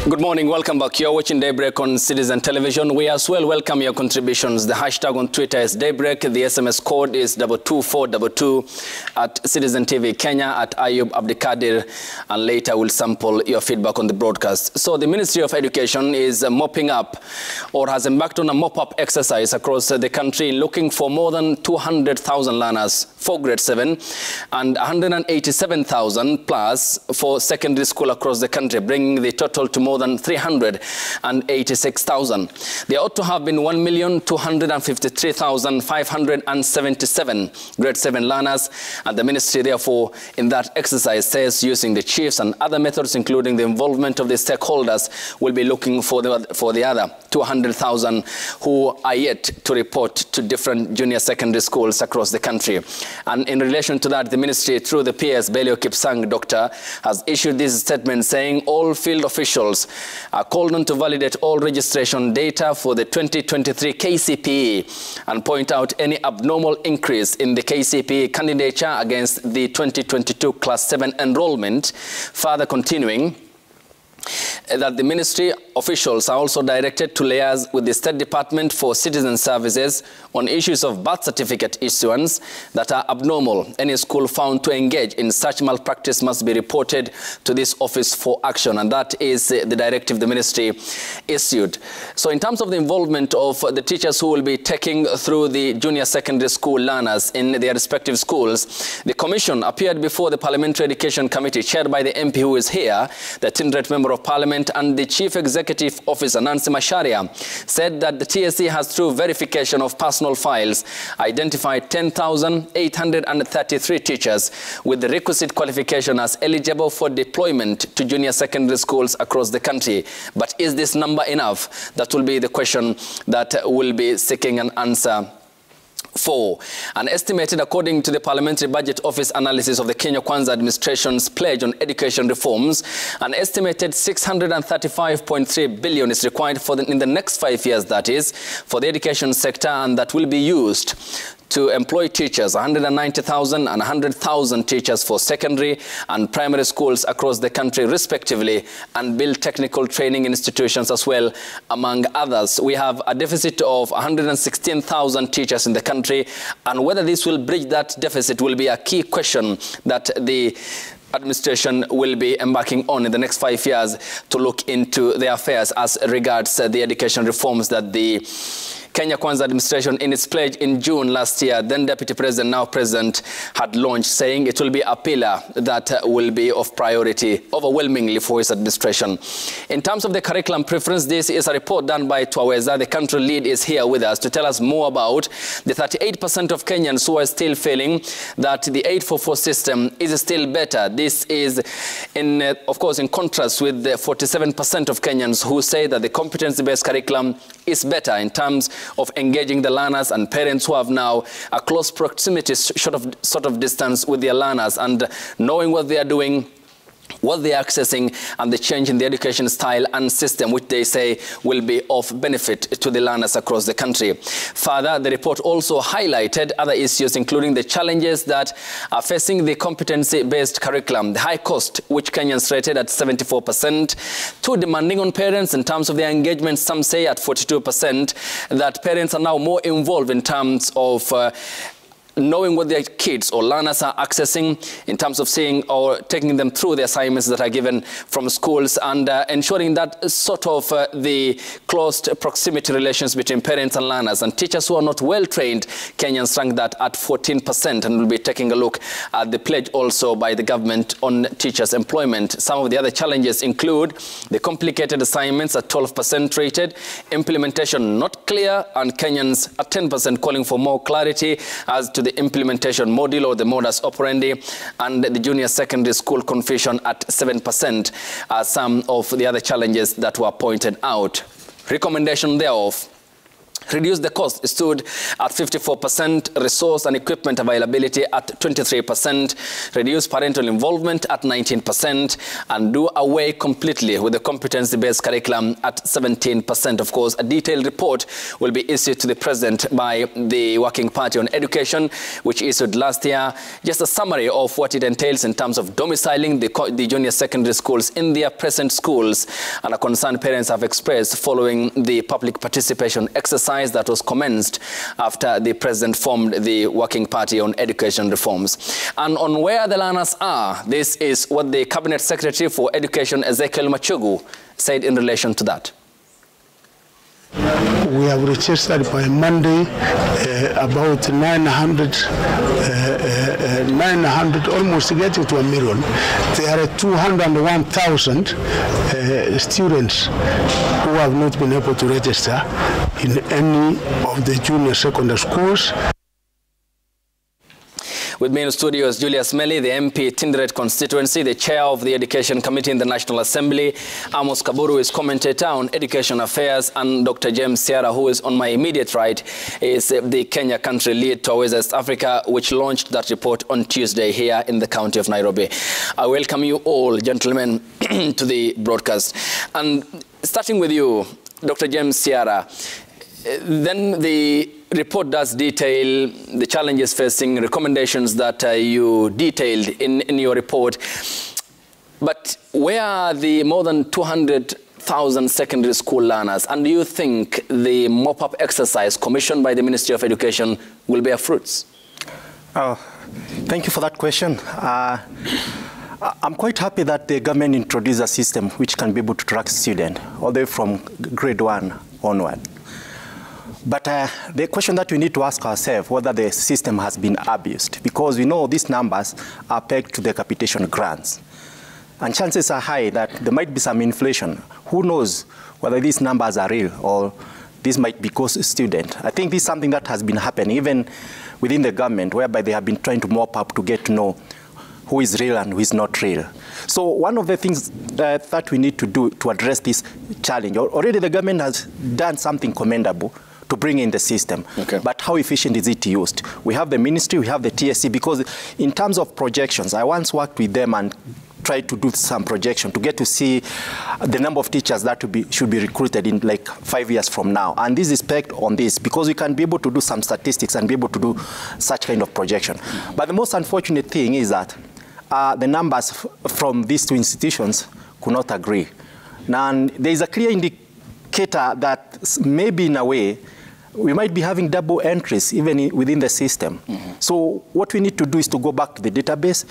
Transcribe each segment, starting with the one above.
Good morning, welcome back. You're watching Daybreak on Citizen Television. We as well welcome your contributions. The hashtag on Twitter is Daybreak. The SMS code is 22422 at Citizen TV Kenya, at Ayub Abdikadir, and later we'll sample your feedback on the broadcast. So the Ministry of Education is mopping up, or has embarked on a mop-up exercise across the country, looking for more than 200,000 learners for grade 7 and 187,000 plus for secondary school across the country, bringing the total to more than 386,000. There ought to have been 1,253,577 grade 7 learners, and the ministry therefore in that exercise says using the chiefs and other methods, including the involvement of the stakeholders, will be looking for the other 200,000 who are yet to report to different junior secondary schools across the country. And in relation to that, the ministry, through the PS Belio Kipsang doctor, has issued this statement saying all field officials are called on to validate all registration data for the 2023 KCPE and point out any abnormal increase in the KCPE candidature against the 2022 Class 7 enrollment. Further continuing, that the ministry officials are also directed to liaise with the State Department for Citizen Services on issues of birth certificate issuance that are abnormal. Any school found to engage in such malpractice must be reported to this office for action, and that is the directive the ministry issued. So in terms of the involvement of the teachers who will be taking through the junior secondary school learners in their respective schools, the commission appeared before the Parliamentary Education Committee chaired by the MP who is here, the Tindret Member of Parliament, and the Chief Executive Officer, Nancy Macharia, said that the TSC has, through verification of personal files, identified 10,833 teachers with the requisite qualification as eligible for deployment to junior secondary schools across the country. But is this number enough? That will be the question that will be seeking an answer for. And estimated, according to the Parliamentary Budget Office analysis of the Kenya Kwanza administration's pledge on education reforms, an estimated 635.3 billion is required in the next 5 years, that is, for the education sector, and that will be used to employ teachers, 190,000 and 100,000 teachers for secondary and primary schools across the country respectively, and build technical training institutions as well, among others. We have a deficit of 116,000 teachers in the country, and whether this will bridge that deficit will be a key question that the administration will be embarking on in the next 5 years to look into the affairs as regards the education reforms that the Kenya Kwanza administration, in its pledge in June last year, then Deputy President, now President, had launched, saying it will be a pillar that will be of priority overwhelmingly for his administration. In terms of the curriculum preference, this is a report done by Twaweza. The country lead is here with us to tell us more about the 38% of Kenyans who are still feeling that the 844 system is still better. This is, of course, in contrast with the 47% of Kenyans who say that the competency-based curriculum is better in terms of engaging the learners, and parents who have now a close proximity sort of distance with their learners and knowing what they are doing, what they are accessing, and the change in the education style and system, which they say will be of benefit to the learners across the country. Further, the report also highlighted other issues, including the challenges that are facing the competency-based curriculum, the high cost, which Kenyans rated at 74%, too demanding on parents in terms of their engagement, some say at 42%, that parents are now more involved in terms of knowing what their kids or learners are accessing in terms of seeing or taking them through the assignments that are given from schools, and ensuring that sort of the close proximity relations between parents and learners. And teachers who are not well trained, Kenyans rank that at 14%, and we'll be taking a look at the pledge also by the government on teachers' employment. Some of the other challenges include the complicated assignments at 12% rated, implementation not clear, and Kenyans at 10% calling for more clarity as to the implementation module or the modus operandi, and the junior secondary school confusion at 7% are some of the other challenges that were pointed out. Recommendation thereof Reduce the cost stood at 54%, resource and equipment availability at 23%, reduce parental involvement at 19%, and do away completely with the competency-based curriculum at 17%. Of course, a detailed report will be issued to the President by the Working Party on Education, which issued last year. Just a summary of what it entails in terms of domiciling the junior secondary schools in their present schools, and a concern parents have expressed following the public participation exercise that was commenced after the President formed the Working Party on Education reforms. And on where the learners are, this is what the Cabinet Secretary for Education, Ezekiel Machogu, said in relation to that. We have registered by Monday about 900, almost getting to 1 million. There are 201,000 students who have not been able to register in any of the junior secondary schools. With me in the studio is Julius Meli, the MP, Tinderet constituency, the chair of the Education Committee in the National Assembly. Amos Kaburu is commentator on education affairs, and Dr. James Siara, who is on my immediate right, is the Kenya country lead towards East Africa, which launched that report on Tuesday here in the county of Nairobi. I welcome you all, gentlemen, to the broadcast. And starting with you, Dr. James Siara, then the report does detail the challenges facing, recommendations that you detailed in your report. But where are the more than 200,000 secondary school learners? And do you think the mop-up exercise commissioned by the Ministry of Education will bear fruits? Thank you for that question. I'm quite happy that the government introduced a system which can be able to track students all the way from grade 1 onward. But the question that we need to ask ourselves whether the system has been abused, because we know these numbers are pegged to the capitation grants. And chances are high that there might be some inflation. Who knows whether these numbers are real or this might be cost student. I think this is something that has been happening even within the government, whereby they have been trying to mop up to get to know who is real and who is not real. So one of the things that we need to do to address this challenge, already the government has done something commendable to bring in the system. Okay. But how efficient is it used? We have the ministry, we have the TSC, because in terms of projections, I once worked with them and tried to do some projection to get to see the number of teachers that should be recruited in like 5 years from now. And this is pegged on this because we can be able to do some statistics and be able to do such kind of projection. But the most unfortunate thing is that the numbers from these two institutions could not agree. Now, there is a clear indicator that maybe in a way we might be having double entries even within the system. Mm-hmm. So what we need to do is to go back to the database,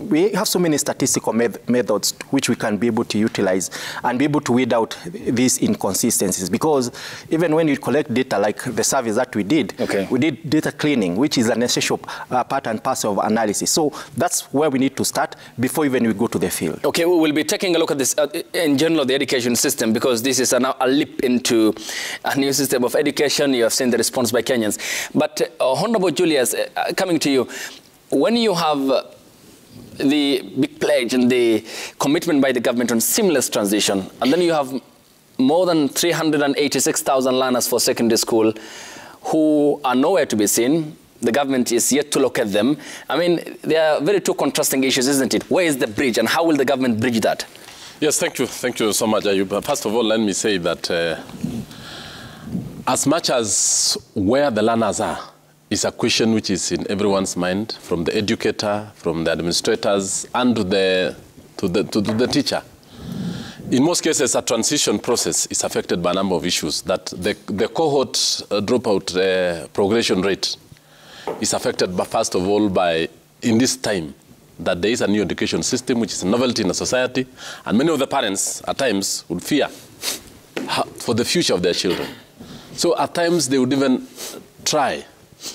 we have so many statistical methods which we can be able to utilize and be able to weed out these inconsistencies. Because even when you collect data like the surveys that we did, we did data cleaning, which is an essential part and parcel of analysis. So that's where we need to start before even we go to the field. Okay, we will be taking a look at this in general, the education system, because this is now a leap into a new system of education. You have seen the response by Kenyans. But Honorable Julius, coming to you, when you have the big pledge and the commitment by the government on seamless transition, and then you have more than 386,000 learners for secondary school who are nowhere to be seen, the government is yet to locate them. I mean, there are very two contrasting issues, isn't it? Where is the bridge and how will the government bridge that? Yes, thank you. Thank you so much, Ayub. First of all, let me say that as much as where the learners are is a question which is in everyone's mind, from the educator, from the administrators, and to the teacher. In most cases, a transition process is affected by a number of issues. That the cohort dropout progression rate is affected, first of all, by, in this time, that there is a new education system, which is a novelty in the society, and many of the parents, at times, would fear for the future of their children. So at times, they would even try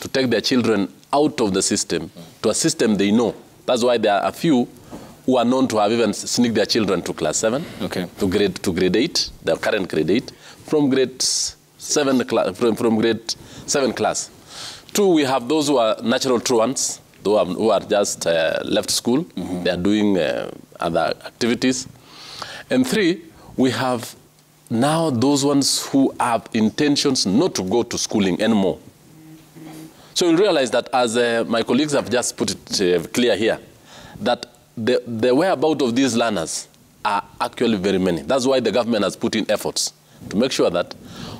to take their children out of the system to a system they know. That's why there are a few who are known to have even sneaked their children to class 7, to grade 8, their current grade 8, from grade 7 class. 2, we have those who are natural truants, who are just left school. They are doing other activities. And 3, we have now those ones who have intentions not to go to schooling anymore. So you'll realize that, as my colleagues have just put it clear here, that the whereabouts of these learners are actually very many. That's why the government has put in efforts to make sure that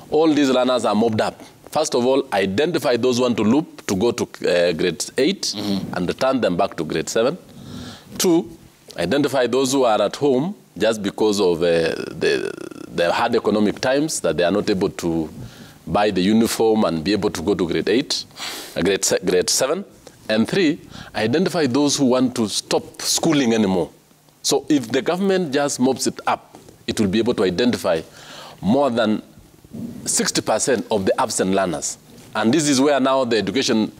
all these learners are mobbed up. First of all, identify those who want to loop to go to grade 8 and return them back to grade 7. 2, identify those who are at home just because of the hard economic times, that they are not able to buy the uniform and be able to go to grade 7. And 3, identify those who want to stop schooling anymore. So if the government just mops it up, it will be able to identify more than 60% of the absent learners. And this is where now the education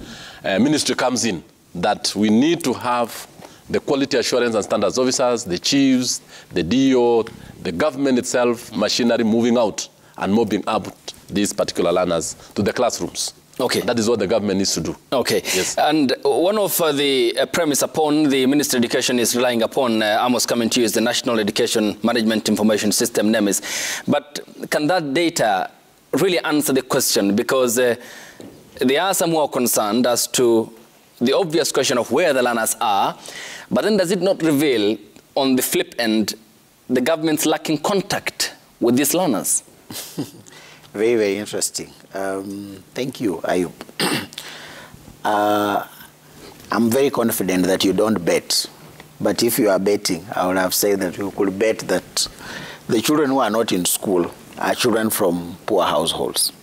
ministry comes in, that we need to have the quality assurance and standards officers, the chiefs, the DO, the government itself, machinery moving out and mobbing up these particular learners to the classrooms. Okay. That is what the government needs to do. Okay. Yes. And one of the premise upon the Ministry of Education is relying upon, Amos, coming to you, is the National Education Management Information System, NEMIS. But can that data really answer the question? Because there are some who are concerned as to the obvious question of where the learners are, but then does it not reveal, on the flip end, the government's lacking contact with these learners? Very, very interesting. Thank you, Ayub. I'm very confident that you don't bet. But if you are betting, I would have said that you could bet that the children who are not in school are children from poor households.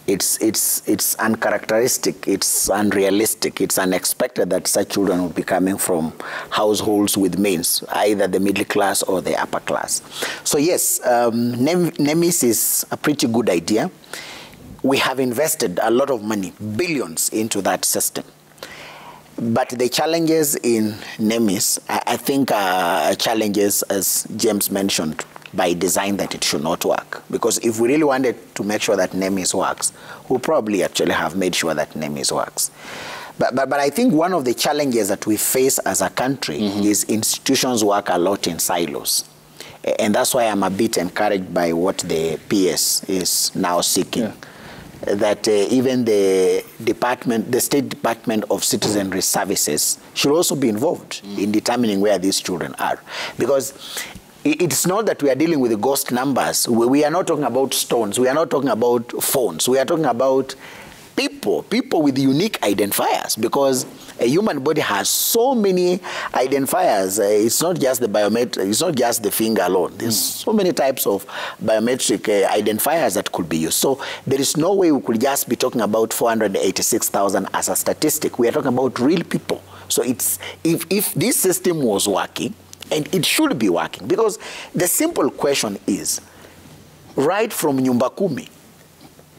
It's uncharacteristic, it's unrealistic, it's unexpected that such children will be coming from households with means, either the middle class or the upper class. So yes, NEMIS is a pretty good idea. We have invested a lot of money, billions, into that system. But the challenges in NEMIS, I think, are challenges, as James mentioned, by design, that it should not work. Because if we really wanted to make sure that NEMIS works, we'll probably actually have made sure that NEMIS works. But I think one of the challenges that we face as a country is institutions work a lot in silos. And that's why I'm a bit encouraged by what the PS is now seeking. Yeah. That even the State Department of Citizenry Services should also be involved in determining where these children are. Because it's not that we are dealing with the ghost numbers. We are not talking about stones. We are not talking about phones. We are talking about people with unique identifiers, because a human body has so many identifiers. It's not just the biometric, it's not just the finger alone. There's so many types of biometric identifiers that could be used. So there is no way we could just be talking about 486,000 as a statistic. We are talking about real people. So it's, if this system was working, and it should be working, because the simple question is, right from Nyumba Kumi,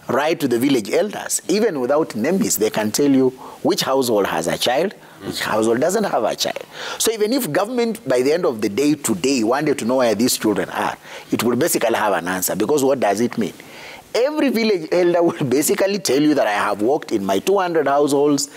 right to the village elders, even without NEMIS, they can tell you which household has a child, which household doesn't have a child. So even if government, by the end of the day today, wanted to know where these children are, it will basically have an answer, because what does it mean? Every village elder will basically tell you that I have worked in my 200 households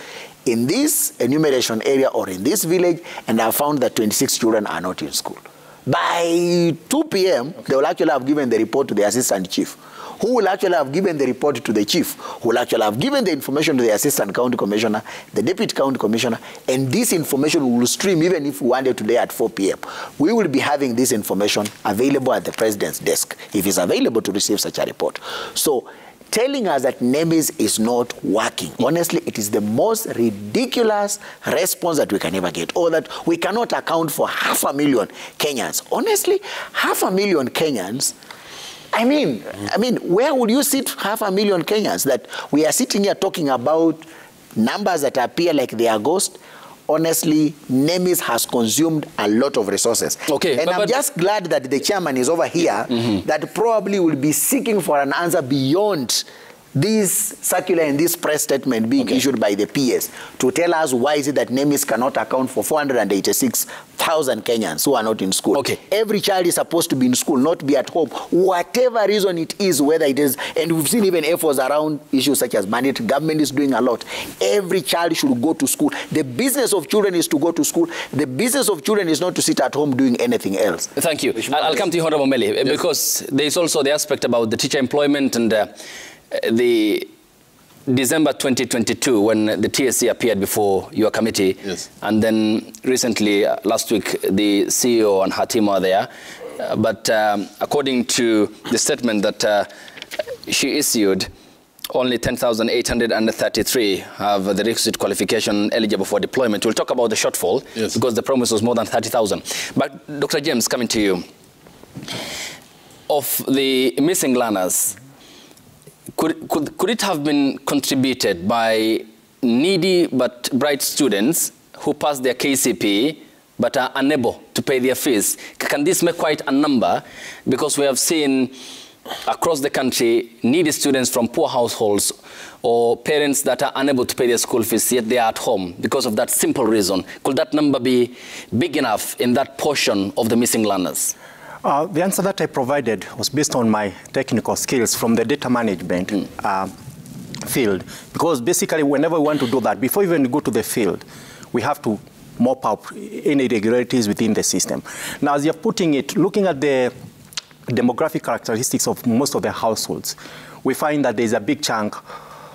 in this enumeration area or in this village, and I found that 26 children are not in school. By 2 p.m., they will actually have given the report to the assistant chief, who will actually have given the report to the chief, who will actually have given the information to the assistant county commissioner, the deputy county commissioner, and this information will stream even if we wanted today at 4 p.m. We will be having this information available at the president's desk, if it's available to receive such a report. So telling us that NEMIS is not working, honestly, it is the most ridiculous response that we can ever get, or that we cannot account for 500,000 Kenyans. Honestly, 500,000 Kenyans, I mean, where would you sit 500,000 Kenyans? That we are sitting here talking about numbers that appear like they are ghosts. Honestly, NEMIS has consumed a lot of resources. Okay, and I'm just glad that the chairman is over here, that probably will be seeking for an answer beyond this circular and this press statement being issued by the PS to tell us why is it that NEMIS cannot account for 486,000 Kenyans who are not in school. Okay. Every child is supposed to be in school, not be at home. Whatever reason it is, whether it is, and we've seen even efforts around issues such as mandate. Government is doing a lot. Every child should go to school. The business of children is to go to school. The business of children is not to sit at home doing anything else. Thank you. I'll come to you, Honorable Meli, because there is also the aspect about the teacher employment and the December 2022 when the TSC appeared before your committee. Yes. And then recently, last week, the CEO and her team are there. But according to the statement that she issued, only 10,833 have the requisite qualification eligible for deployment. We'll talk about the shortfall because the promise was more than 30,000. But Dr. James, coming to you, of the missing learners, could it have been contributed by needy but bright students who passed their KCP but are unable to pay their fees? Can this make quite a number? Because we have seen across the country needy students from poor households or parents that are unable to pay their school fees, yet they are at home because of that simple reason. Could that number be big enough in that portion of the missing learners? The answer that I provided was based on my technical skills from the data management field. Because basically, whenever we want to do that, before we even go to the field, we have to mop up any irregularities within the system. Now, as you're putting it, looking at the demographic characteristics of most of the households, we find that there's a big chunk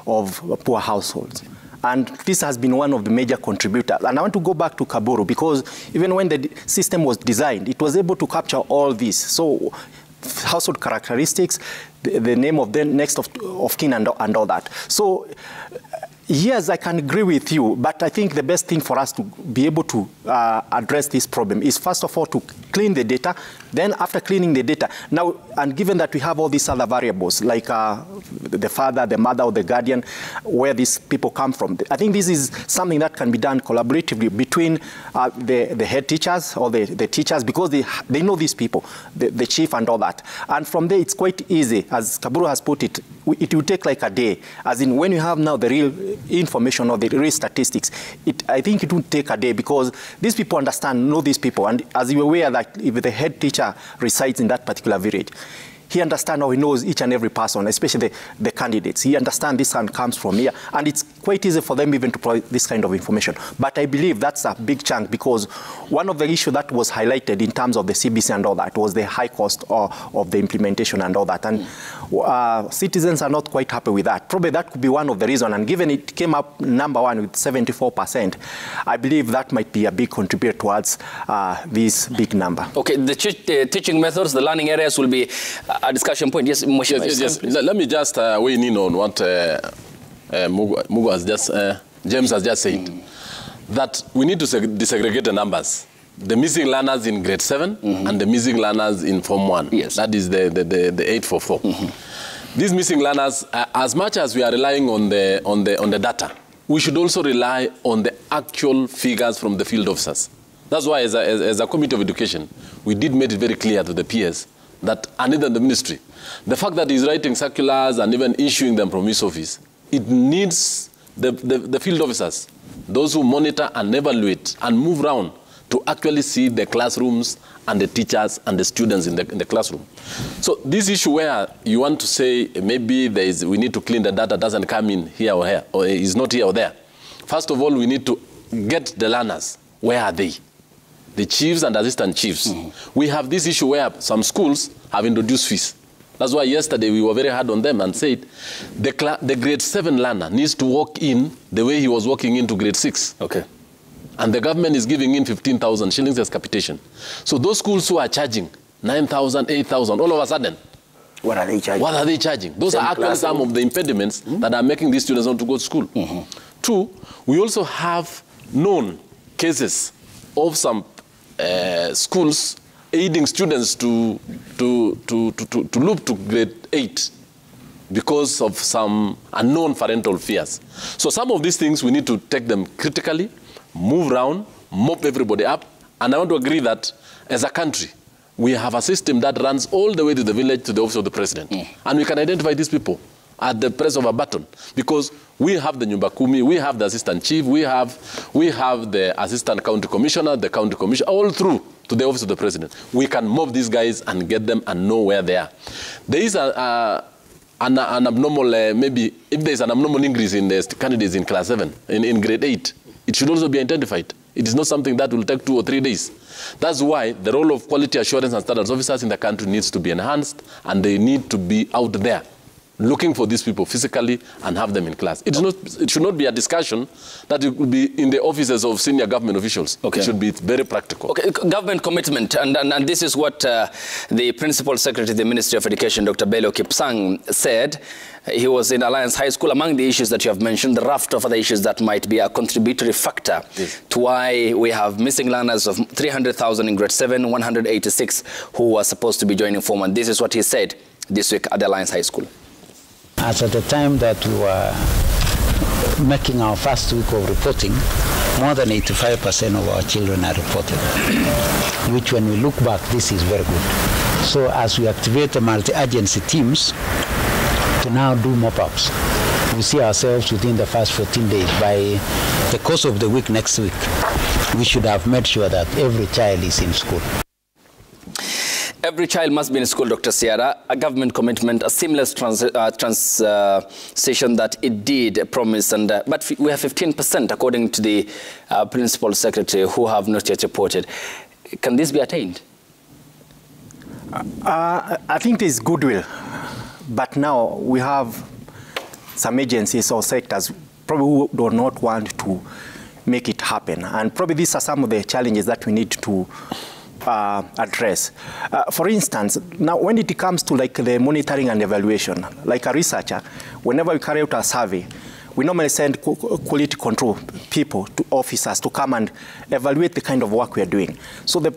of poor households. And this has been one of the major contributors. And I want to go back to Kaburu because even when the system was designed, it was able to capture all this. So household characteristics, the name of the next of kin and all that. So yes, I can agree with you, but I think the best thing for us to be able to address this problem is first of all to clean the data. Then after cleaning the data, now, and given that we have all these other variables, like the father, the mother, or the guardian, where these people come from, I think this is something that can be done collaboratively between the head teachers or the teachers, because they know these people, the chief and all that. And from there, it's quite easy. As Kaburu has put it, it will take like a day. As in, when you have now the real information or the real statistics, I think it will take a day because these people know these people. And as you're aware that if the head teacher resides in that particular village, he understands or he knows each and every person, especially the candidates. He understands this one comes from here. And it's quite easy for them even to provide this kind of information. But I believe that's a big chunk because one of the issues that was highlighted in terms of the CBC and all that was the high cost of the implementation and all that. And citizens are not quite happy with that. Probably that could be one of the reasons. And given it came up number one with 74%, I believe that might be a big contributor towards this big number. Okay, the teaching methods, the learning areas will be a discussion point. Yes, yes. Let me just weigh in on what Mugo has just, James has just said, that we need to desegregate the numbers. The missing learners in grade 7 and the missing learners in Form 1. Yes. That is the 844. These missing learners, as much as we are relying on the data, we should also rely on the actual figures from the field officers. That's why, as a Committee of Education, we did make it very clear to the PS that, and even the ministry, the fact that he's writing circulars and even issuing them from his office, it needs the field officers, those who monitor and evaluate and move around to actually see the classrooms and the teachers and the students in the classroom. So this issue where you want to say maybe we need to clean the data doesn't come in here or here, or is not here or there. First of all, we need to get the learners. Where are they? The chiefs and assistant chiefs. We have this issue where some schools have introduced fees. That's why yesterday we were very hard on them and said the grade 7 learner needs to walk in the way he was walking into grade 6. Okay. And the government is giving in 15,000 shillings as capitation. So those schools who are charging 9,000, 8,000, all of a sudden, what are they charging? What are they charging? Those are actually some of the impediments that are making these students want to go to school. Two, we also have known cases of some schools aiding students to loop to grade 8 because of some unknown parental fears. So some of these things we need to take them critically, move around, mop everybody up. And I want to agree that as a country, we have a system that runs all the way to the village to the office of the president. And we can identify these people. at the press of a button, because we have the Nyumba Kumi, we have the assistant chief, we have the assistant county commissioner, the county commissioner, all through to the office of the president. We can mob these guys and get them and know where they are. There is an abnormal, maybe if there is an abnormal increase in the candidates in class 7, in grade 8, it should also be identified. It is not something that will take 2 or 3 days. That's why the role of quality assurance and standards officers in the country needs to be enhanced, and they need to be out there looking for these people physically and have them in class. It should not be a discussion that it will be in the offices of senior government officials. Okay. It should be very practical. Okay, government commitment, and this is what the Principal Secretary of the Ministry of Education, Dr. Bello Kipsang, said. He was in Alliance High School. Among the issues that you have mentioned, the raft of other issues that might be a contributory factor to why we have missing learners of 300,000 in grade 7, 186 who are supposed to be joining Form 1. This is what he said this week at the Alliance High School. As at the time that we were making our first week of reporting, more than 85% of our children are reported, which when we look back, this is very good. So as we activate the multi-agency teams to now do mop-ups, we see ourselves within the first 14 days. By the course of the week next week, we should have made sure that every child is in school. Every child must be in school, Dr. Sierra. A government commitment, a seamless transition that it did promise, but we have 15%, according to the Principal Secretary, who have not yet reported. Can this be attained? I think there's goodwill, but now we have some agencies or sectors probably who do not want to make it happen, and probably these are some of the challenges that we need to address. For instance, now when it comes to like the monitoring and evaluation, like a researcher, whenever we carry out a survey, we normally send quality control people to officers to come and evaluate the kind of work we are doing. So the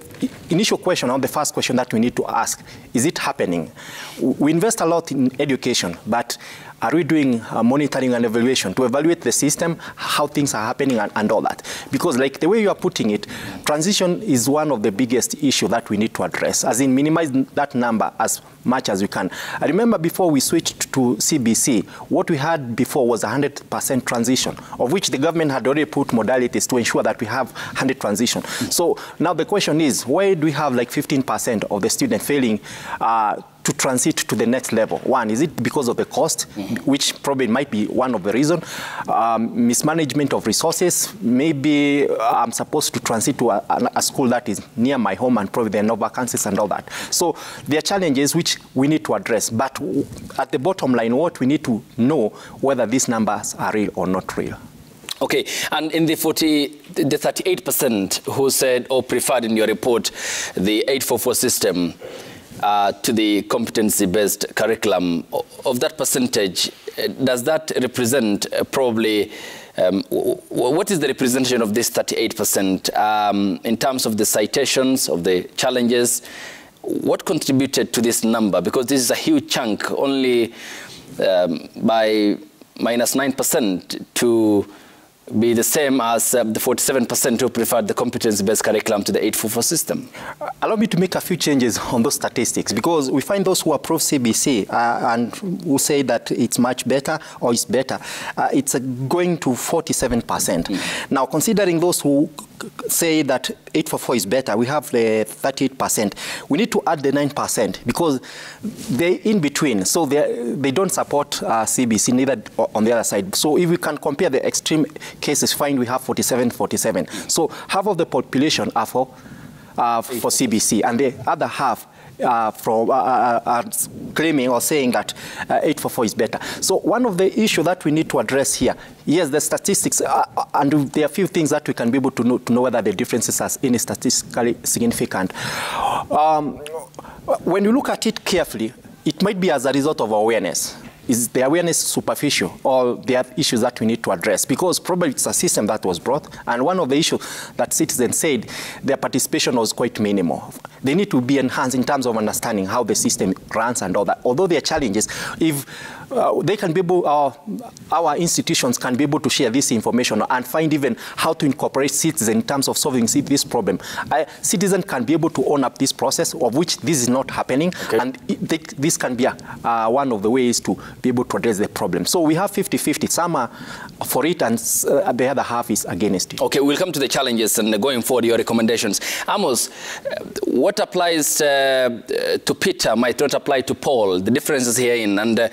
initial question, or the first question that we need to ask, is it happening? We invest a lot in education, but are we doing monitoring and evaluation to evaluate the system, how things are happening and all that? Because like the way you are putting it, transition is one of the biggest issues that we need to address, as in minimize that number as much as we can. I remember before we switched to CBC, what we had before was 100% transition, of which the government had already put modalities to ensure that we have 100 transition. So now the question is, why do we have like 15% of the students failing to transit to the next level? One, is it because of the cost, which probably might be one of the reasons? Mismanagement of resources. Maybe I'm supposed to transit to a school that is near my home and probably there are no vacancies and all that. So there are challenges which we need to address. But at the bottom line, what we need to know whether these numbers are real or not real. Okay, and in the 38% who said or preferred in your report the 844 system to the competency-based curriculum, of that percentage, does that represent probably, what is the representation of this 38% in terms of the citations, of the challenges? What contributed to this number? Because this is a huge chunk, only by minus 9% to be the same as the 47% who preferred the competency-based curriculum to the 844 system. Allow me to make a few changes on those statistics, because we find those who approve CBC and who say that it's much better or it's better, it's going to 47%. Now, considering those who say that 844 is better, we have the 38%. We need to add the 9% because they're in between. So they don't support CBC, neither on the other side. So if we can compare the extreme cases, find we have 47. So half of the population are for CBC, and the other half are claiming or saying that 844 is better. So one of the issues that we need to address here, yes, the statistics, and there are a few things that we can be able to know whether the differences are any statistically significant. When you look at it carefully, it might be as a result of awareness. Is the awareness superficial, or there are issues that we need to address? Because probably it's a system that was brought, and one of the issues that citizens said, their participation was quite minimal. They need to be enhanced in terms of understanding how the system runs and all that. Although there are challenges, if they can be able, our institutions can be able to share this information and find even how to incorporate citizens in terms of solving this problem. Citizens can be able to own up this process, of which this is not happening, and this can be one of the ways to be able to address the problem. So we have 50-50. Some are for it, and the other half is against it. Okay, we'll come to the challenges and going forward, your recommendations. Amos, what applies to Peter might not apply to Paul, the differences herein. And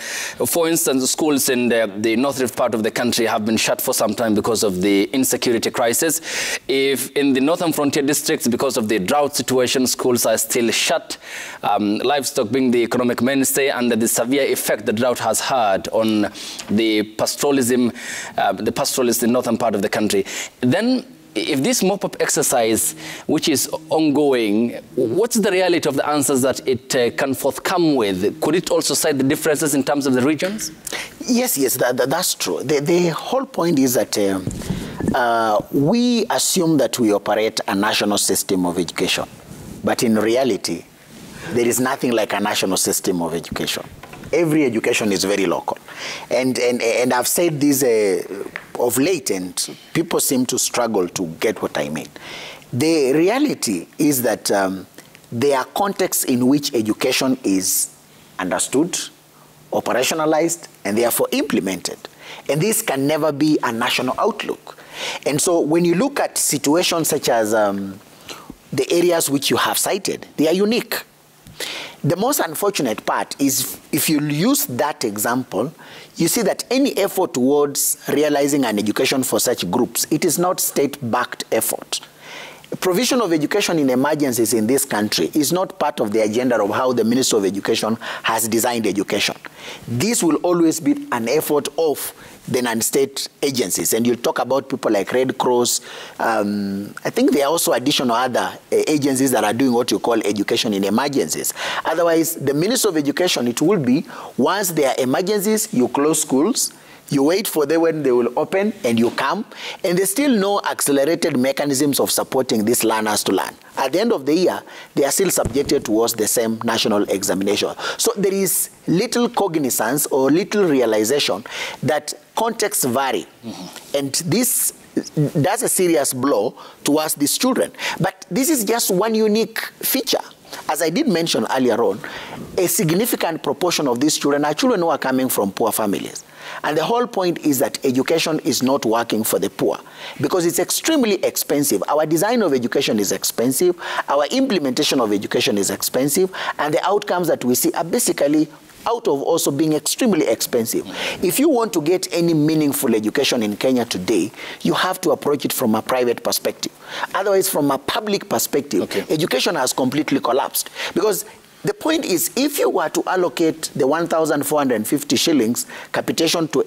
for instance, schools in the northern part of the country have been shut for some time because of the insecurity crisis. If in the northern frontier districts, because of the drought situation, schools are still shut, livestock being the economic mainstay, and the severe effect the drought has had on the pastoralism, the pastoralists in the northern part of the country. Then, if this mop-up exercise, which is ongoing, what's the reality of the answers that it can forthcome with? Could it also cite the differences in terms of the regions? Yes, that's true. The whole point is that we assume that we operate a national system of education. But in reality, there is nothing like a national system of education. Every education is very local. And I've said this of late, and people seem to struggle to get what I mean. The reality is that there are contexts in which education is understood, operationalized, and therefore implemented. And this can never be a national outlook. And so when you look at situations such as the areas which you have cited, they are unique. The most unfortunate part is if you use that example, you see that any effort towards realizing an education for such groups, it is not state-backed effort. Provision of education in emergencies in this country is not part of the agenda of how the Ministry of Education has designed education. This will always be an effort of the non-state agencies. And you'll talk about people like Red Cross. I think there are also additional other agencies that are doing what you call education in emergencies. Otherwise, the Ministry of Education, it will be, once there are emergencies, you close schools, you wait for them when they will open, and you come, and there's still no accelerated mechanisms of supporting these learners to learn. At the end of the year, they are still subjected towards the same national examination. So there is little cognizance or little realization that contexts vary. And this does a serious blow towards these children. But this is just one unique feature. As I did mention earlier on, a significant proportion of these children are children who are coming from poor families. And the whole point is that education is not working for the poor because it's extremely expensive. Our design of education is expensive. Our implementation of education is expensive. And the outcomes that we see are basically out of also being extremely expensive. If you want to get any meaningful education in Kenya today, you have to approach it from a private perspective. Otherwise, from a public perspective, education has completely collapsed. Because the point is, if you were to allocate the 1,450 shillings capitation to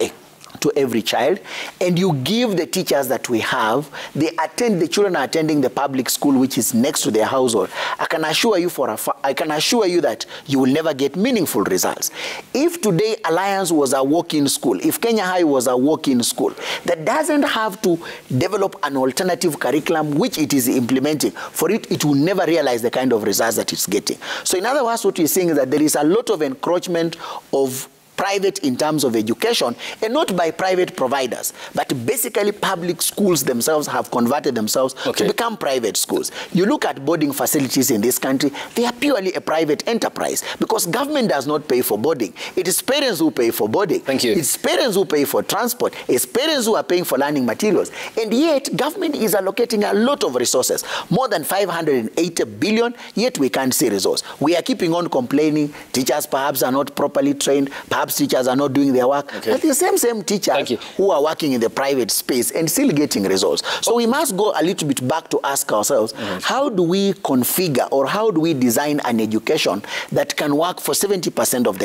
every child, and you give the teachers that we have, the children are attending the public school which is next to their household, I can assure you that you will never get meaningful results. If today Alliance was a walk-in school, if Kenya High was a walk-in school, that doesn't have to develop an alternative curriculum which it is implementing, for it will never realize the kind of results that it's getting. So in other words, what we're saying is that there is a lot of encroachment of private in terms of education, and not by private providers, but basically public schools themselves have converted themselves to become private schools. You look at boarding facilities in this country, they are purely a private enterprise because government does not pay for boarding. It is parents who pay for boarding. Thank you. It's parents who pay for transport. It's parents who are paying for learning materials. And yet, government is allocating a lot of resources, more than 580 billion, yet we can't see results. We are keeping on complaining. Teachers perhaps are not properly trained. Perhaps teachers are not doing their work. But the same teachers who are working in the private space and still getting results. So we must go a little bit back to ask ourselves, how do we configure or how do we design an education that can work for 70% of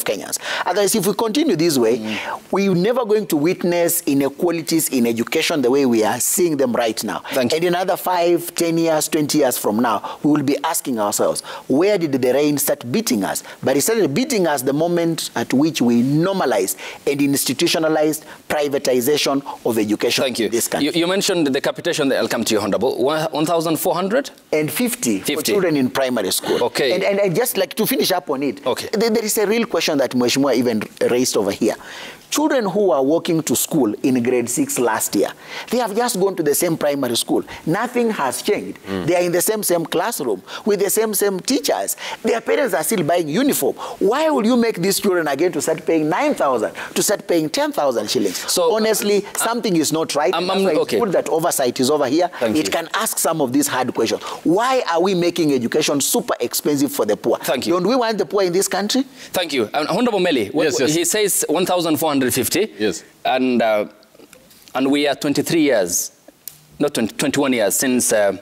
Kenyans? Otherwise, if we continue this way, we're never going to witness inequalities in education the way we are seeing them right now. And in another 5, 10 years, 20 years from now, we will be asking ourselves, where did the rain start beating us? But it started beating us the moment at which we normalize and institutionalize privatization of education. Thank you. In this country. You mentioned the capitation. I'll come to you, Honorable. 1,400? And 50 for children in primary school. Okay. And I just like to finish up on it. Okay. There is a real question that Mheshimiwa even raised over here. Children who are walking to school in grade 6 last year, they have just gone to the same primary school. Nothing has changed. They are in the same classroom with the same teachers. Their parents are still buying uniform. Why would you make these children again to start paying 9,000, to start paying 10,000 shillings? So honestly, something is not right. That's why it's good that oversight is over here. It can ask some of these hard questions. Why are we making education super expensive for the poor? Thank you. Don't we want the poor in this country? Thank you. Honorable Meli, yes. He says 1,450. Yes. And we are 23 years, not 21 years since the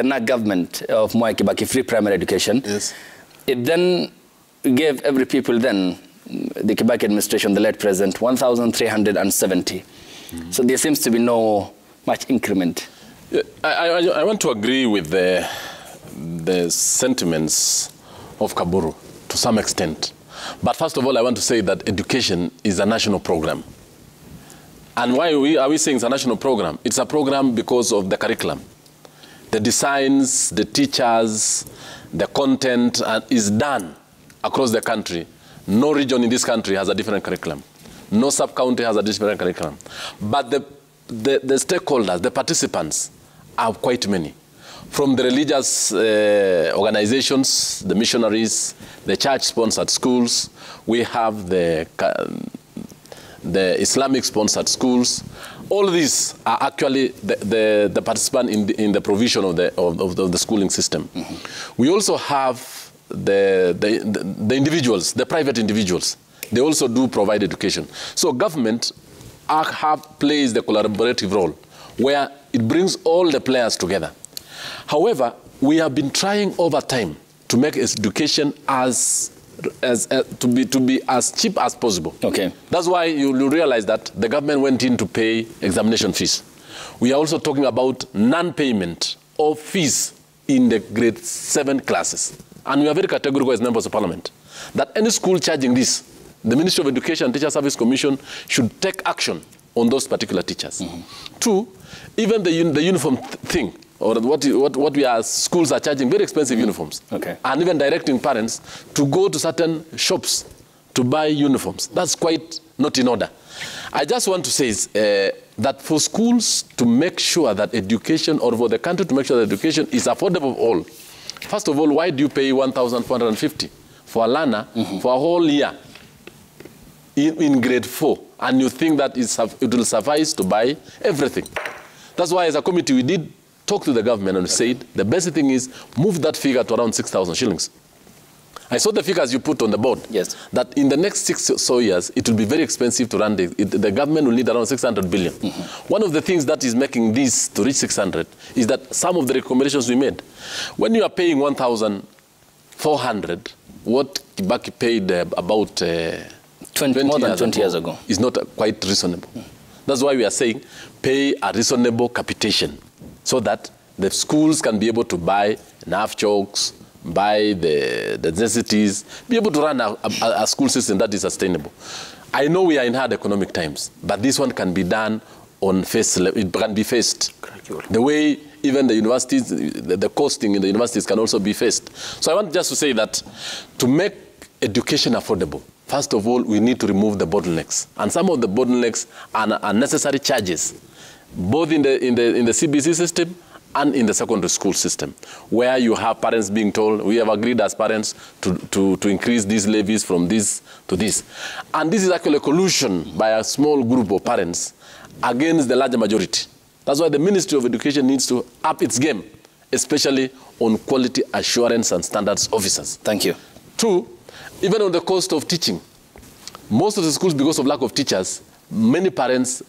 NAC government of Mwai Kibaki free primary education. Yes. It then gave every pupil then, the Kibaki administration, the late president, 1,370. So there seems to be no much increment. Yeah, I want to agree with the sentiments of Kaburu to some extent. But first of all, I want to say that education is a national program. And why are we saying it's a national program? It's a program because of the curriculum. The designs, the teachers, the content is done across the country. No region in this country has a different curriculum. No sub-county has a different curriculum. But the stakeholders, the participants, are quite many. From the religious organizations, the missionaries, the church-sponsored schools, we have the Islamic-sponsored schools. All these are actually the participant in the provision of the schooling system. We also have the individuals, the private individuals. They also do provide education. So government plays the collaborative role where it brings all the players together. However, we have been trying over time to make education to be as cheap as possible. Okay. That's why you realize that the government went in to pay examination fees. We are also talking about non-payment of fees in the grade 7 classes. And we are very categorical as members of parliament that any school charging this, the Ministry of Education and Teacher Service Commission should take action on those particular teachers. Two, even the uniform thing, or what schools are charging very expensive uniforms. Okay. And even directing parents to go to certain shops to buy uniforms. That's quite not in order. I just want to say that for schools to make sure that education, or for the country to make sure that education is affordable for all, first of all, why do you pay 1,450 for a learner for a whole year in grade 4, and you think that it will suffice to buy everything? That's why as a committee we did talk to the government and said the best thing is move that figure to around 6,000 shillings. I saw the figures you put on the board. Yes. That in the next 6 or so years, it will be very expensive to run the government will need around 600 billion. One of the things that is making this to reach 600 is that some of the recommendations we made. When you are paying 1,400, what Kibaki paid about 20 years ago is not quite reasonable. That's why we are saying pay a reasonable capitation so that the schools can be able to buy enough chalks, buy the necessities, be able to run a school system that is sustainable. I know we are in hard economic times, but this one can be done on face level. It can be faced. The way even the universities, the costing in the universities can also be faced. So I want just to say that to make education affordable, first of all, we need to remove the bottlenecks. And some of the bottlenecks are unnecessary charges, both in the CBC system and in the secondary school system, where you have parents being told, we have agreed as parents to increase these levies from this to this. And this is actually a collusion by a small group of parents against the larger majority. That's why the Ministry of Education needs to up its game, especially on quality assurance and standards officers. Thank you. Two, even on the cost of teaching. Most of the schools, because of lack of teachers, many parents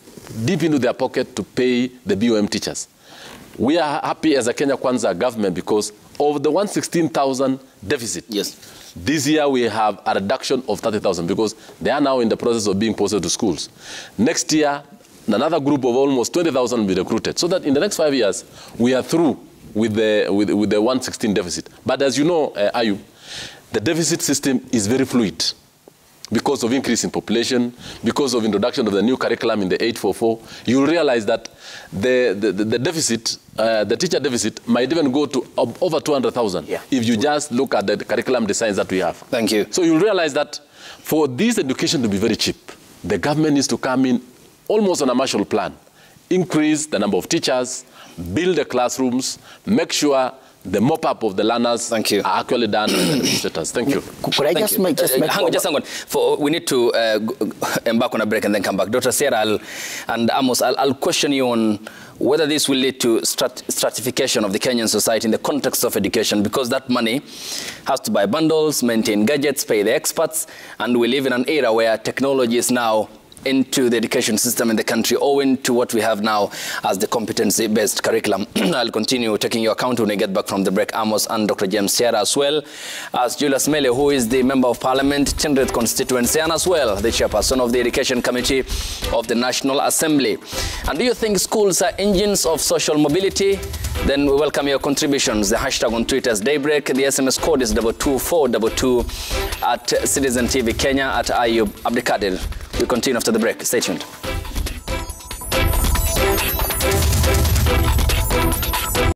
dip into their pocket to pay the BOM teachers. We are happy as a Kenya Kwanza government because of the 116,000 deficit. Yes. This year we have a reduction of 30,000 because they are now in the process of being posted to schools. Next year, another group of almost 20,000 will be recruited. So that in the next 5 years, we are through with the 116 deficit. But as you know, Ayu, the deficit system is very fluid. because of increase in population, because of introduction of the new curriculum in the 844, you'll realize that the deficit, the teacher deficit might even go to over 200,000 if you just look at the curriculum designs that we have. Thank you. So you'll realize that for this education to be very cheap, the government needs to come in almost on a Marshall Plan, increase the number of teachers, build the classrooms, make sure the mop-up of the learners are actually done by the administrators. Thank you. Could I just make hang on. We need to embark on a break and then come back. Dr. Sierra and Amos, I'll question you on whether this will lead to stratification of the Kenyan society in the context of education, because that money has to buy bundles, maintain gadgets, pay the experts, and we live in an era where technology is now into the education system in the country, owing to what we have now as the competency-based curriculum. I'll continue taking your account when we get back from the break. Amos and Dr. James Sierra, as well as Julius Mele, who is the Member of Parliament, Chenreth constituency, and as well the Chairperson of the Education Committee of the National Assembly. And do you think schools are engines of social mobility? Then we welcome your contributions. The hashtag on Twitter is Daybreak. The SMS code is 22422 at Citizen TV Kenya at Ayub Abdikadir. We continue after the break. Stay tuned.